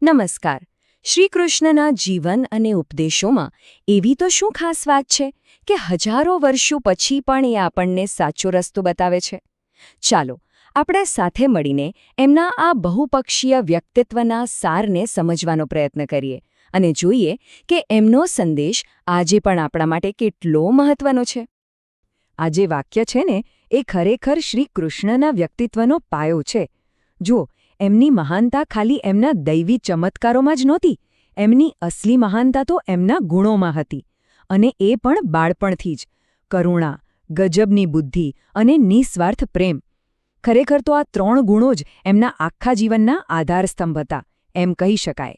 નમસ્કાર. શ્રી કૃષ્ણના જીવન અને ઉપદેશોમાં એવી તો શું ખાસ વાત છે કે હજારો વર્ષો પછી પણ એ આપણને સાચો રસ્તો બતાવે છે? ચાલો આપણે સાથે મળીને એમના આ બહુપક્ષીય વ્યક્તિત્વના સારને સમજવાનો પ્રયત્ન કરીએ અને જોઈએ કે એમનો સંદેશ આજે પણ આપણા માટે કેટલો મહત્વનો છે. આ જે વાક્ય છે ને એ ખરેખર શ્રી કૃષ્ણના વ્યક્તિત્વનો પાયો છે. જુઓ, એમની મહાનતા ખાલી એમના દૈવી ચમત્કારોમાં જ નહોતી, એમની અસલી મહાનતા તો એમના ગુણોમાં હતી. અને એ પણ બાળપણથી જ. કરુણા, ગજબની બુદ્ધિ અને નિસ્વાર્થ પ્રેમ. ખરેખર તો આ 3 ગુણો જ એમના આખા જીવનના આધારસ્તંભ હતા, એમ કહી શકાય.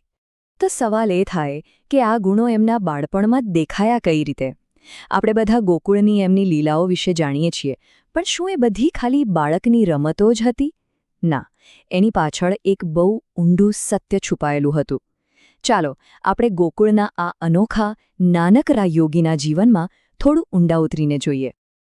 તો સવાલ એ થાય કે આ ગુણો એમના બાળપણમાં જ દેખાયા કઈ રીતે? આપણે બધા ગોકુળની એમની લીલાઓ વિશે જાણીએ છીએ, પણ શું એ બધી ખાલી બાળકની રમતો જ હતી? ના, એની પાછળ એક બહુ ઊંડું સત્ય છુપાયેલું હતું. ચાલો આપણે ગોકુળના આ અનોખા નાનકડા યોગીના જીવનમાં થોડું ઊંડા ઉતરીને જોઈએ.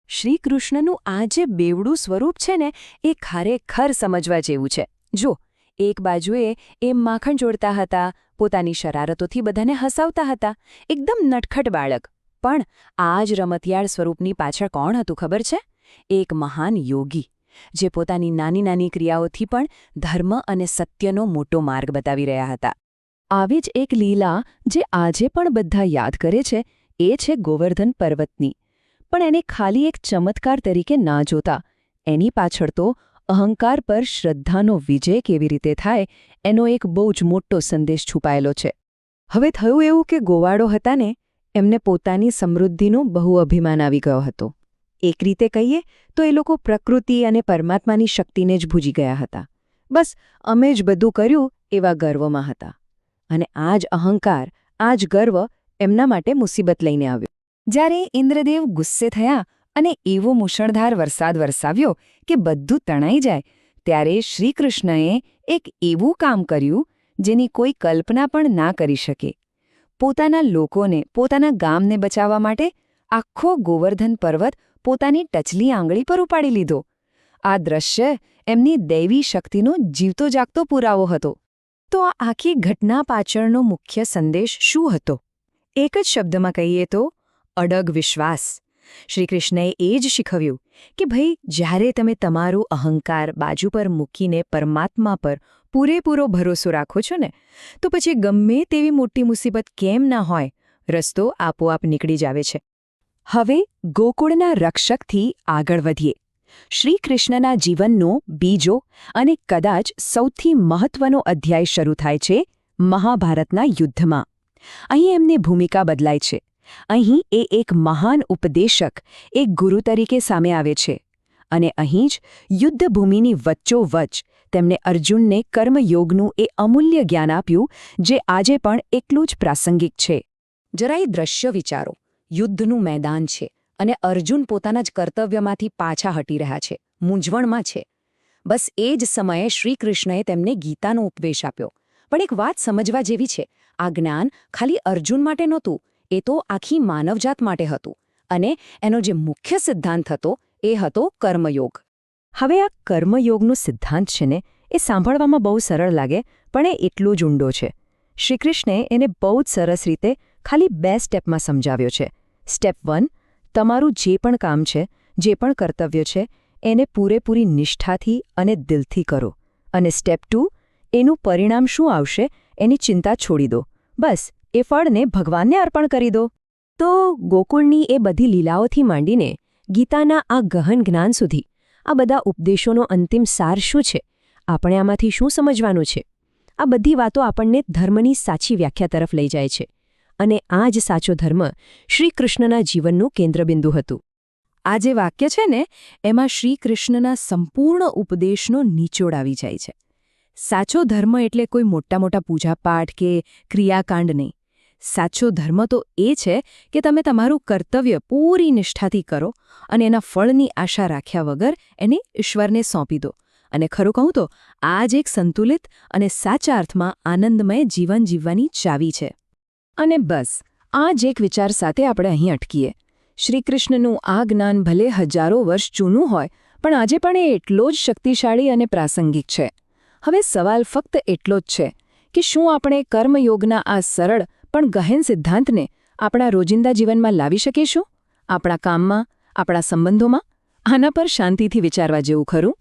શ્રી કૃષ્ણનું આ જે બેવડું સ્વરૂપ છે ને એ ખરેખર સમજવા જેવું છે. જો, એક બાજુએ એ માખણ ચોળતા હતા, પોતાની શરારતોથી બધાને હસાવતા હતા, એકદમ નટખટ બાળક. પણ આ જ રમતિયાળ સ્વરૂપની પાછળ કોણ હતું ખબર છે? એક મહાન યોગી, જે પોતાની નાની નાની ક્રિયાઓથી પણ ધર્મ અને સત્યનો મોટો માર્ગ બતાવી રહ્યા હતા. આવી જ એક લીલા જે આજે પણ બધા યાદ કરે છે એ છે ગોવર્ધન પર્વતની. પણ એને ખાલી એક ચમત્કાર તરીકે ના જોતા, એની પાછળ તો અહંકાર પર શ્રદ્ધાનો વિજય કેવી રીતે થાય એનો એક બહુ જ મોટો સંદેશ છુપાયેલો છે. હવે થયું એવું કે ગોવાળો હતા ને, એમને પોતાની સમૃદ્ધિનું બહુ અભિમાન આવી ગયો હતો. એક રીતે કહીએ તો એ લોકો પ્રકૃતિ અને પરમાત્માની શક્તિને જ ભૂજી ગયા હતા. બસ અમે જ બધું કર્યું એવા ગર્વમાં હતા. અને આ જ અહંકાર, આ જ ગર્વ એમના માટે મુસીબત લઈને આવ્યો. જ્યારે ઇન્દ્રદેવ ગુસ્સે થયા અને એવો મુશળધાર વરસાદ વરસાવ્યો કે બધું તણાઈ જાય, ત્યારે શ્રીકૃષ્ણએ એક એવું કામ કર્યું જેની કોઈ કલ્પના પણ ના કરી શકે. પોતાના લોકોને, પોતાના ગામને બચાવવા માટે આખો ગોવર્ધન પર્વત પોતાની ટચલી આંગળી પર ઉપાડી લીધો. આ દ્રશ્ય એમની દૈવી શક્તિનો જીવતો જાગતો પુરાવો હતો. તો આ આખી ઘટના પાછળનો મુખ્ય સંદેશ શું હતો? એક જ શબ્દમાં કહીએ તો અડગ વિશ્વાસ. શ્રીકૃષ્ણએ એ જ શીખવ્યું કે ભાઈ, જ્યારે તમે તમારું અહંકાર બાજુ પર મૂકીને પરમાત્મા પર પૂરેપૂરો ભરોસો રાખો છો ને, તો પછી ગમે તેવી મોટી મુસીબત કેમ ના હોય, રસ્તો આપોઆપ નીકળી જ આવે છે. હવે ગોકુળના રક્ષકથી આગળ વધીએ. શ્રીકૃષ્ણના જીવનનો બીજો અને કદાચ સૌથી મહત્વનો અધ્યાય શરૂ થાય છે મહાભારતના યુદ્ધમાં. અહીં એમની ભૂમિકા બદલાય છે. અહીં એ એક મહાન ઉપદેશક, એક ગુરુ તરીકે સામે આવે છે. અને અહીં જ યુદ્ધભૂમિની વચ્ચોવચ્ચ તેમણે અર્જુનને કર્મયોગનું એ અમૂલ્ય જ્ઞાન આપ્યું, જે આજે પણ એટલું જ પ્રાસંગિક છે. જરા એ દ્રશ્ય વિચારો. યુદ્ધનું મેદાન છે અને અર્જુન પોતાના જ કર્તવ્યમાંથી પાછા હટી રહ્યા છે, મૂંઝવણમાં છે. બસ એ જ સમયે શ્રીકૃષ્ણએ તેમને ગીતાનો ઉપદેશ આપ્યો. પણ એક વાત સમજવા જેવી છે, આ જ્ઞાન ખાલી અર્જુન માટે નહોતું, એ તો આખી માનવજાત માટે હતું. અને એનો જે મુખ્ય સિદ્ધાંત હતો એ હતો કર્મયોગ. હવે આ કર્મયોગનો સિદ્ધાંત છે ને, એ સાંભળવામાં બહુ સરળ લાગે, પણ એ એટલો જ ઊંડો છે. શ્રીકૃષ્ણે એને બહુ જ સરસ રીતે ખાલી 2 સ્ટેપમાં સમજાવ્યો છે. સ્ટેપ 1, તમારું જે પણ કામ છે, જે પણ કર્તવ્ય છે, એને પૂરેપૂરી નિષ્ઠાથી અને દિલથી કરો. અને સ્ટેપ 2, એનું પરિણામ શું આવશે એની ચિંતા છોડી દો. બસ એ ફળને ભગવાનને અર્પણ કરી દો. તો ગોકુળની એ બધી લીલાઓથી માંડીને ગીતાના આ ગહન જ્ઞાન સુધી, આ બધા ઉપદેશોનો અંતિમ સાર શું છે? આપણે આમાંથી શું સમજવાનું છે? આ બધી વાતો આપણને ધર્મની સાચી વ્યાખ્યા તરફ લઈ જાય છે. અને આ જ સાચો ધર્મ શ્રીકૃષ્ણના જીવનનું કેન્દ્રબિંદુ હતું. આ જે વાક્ય છે ને, એમાં શ્રીકૃષ્ણના સંપૂર્ણ ઉપદેશનો નિચોડ આવી જાય છે. સાચો ધર્મ એટલે કોઈ મોટા મોટા પૂજાપાઠ કે ક્રિયાકાંડ નહીં. સાચો ધર્મ તો એ છે કે તમે તમારું કર્તવ્ય પૂરી નિષ્ઠાથી કરો અને એના ફળની આશા રાખ્યા વગર એને ઈશ્વરને સોંપી દો. અને ખરું કહું તો આ જ એક સંતુલિત અને સાચા અર્થમાં આનંદમય જીવન જીવવાની ચાવી છે. અને બસ આ જ એક વિચાર સાથે આપણે અહીં અટકીએ. શ્રીકૃષ્ણનું આ જ્ઞાન ભલે હજારો વર્ષ જૂનું હોય, પણ આજે પણ એ એટલો જ શક્તિશાળી અને પ્રાસંગિક છે. હવે સવાલ ફક્ત એટલો જ છે કે શું આપણે કર્મયોગના આ સરળ પણ ગહેન સિદ્ધાંતને આપણા રોજિંદા જીવનમાં લાવી શકીશું? આપણા કામમાં, આપણા સંબંધોમાં? આના પર શાંતિથી વિચારવા જેવું ખરું?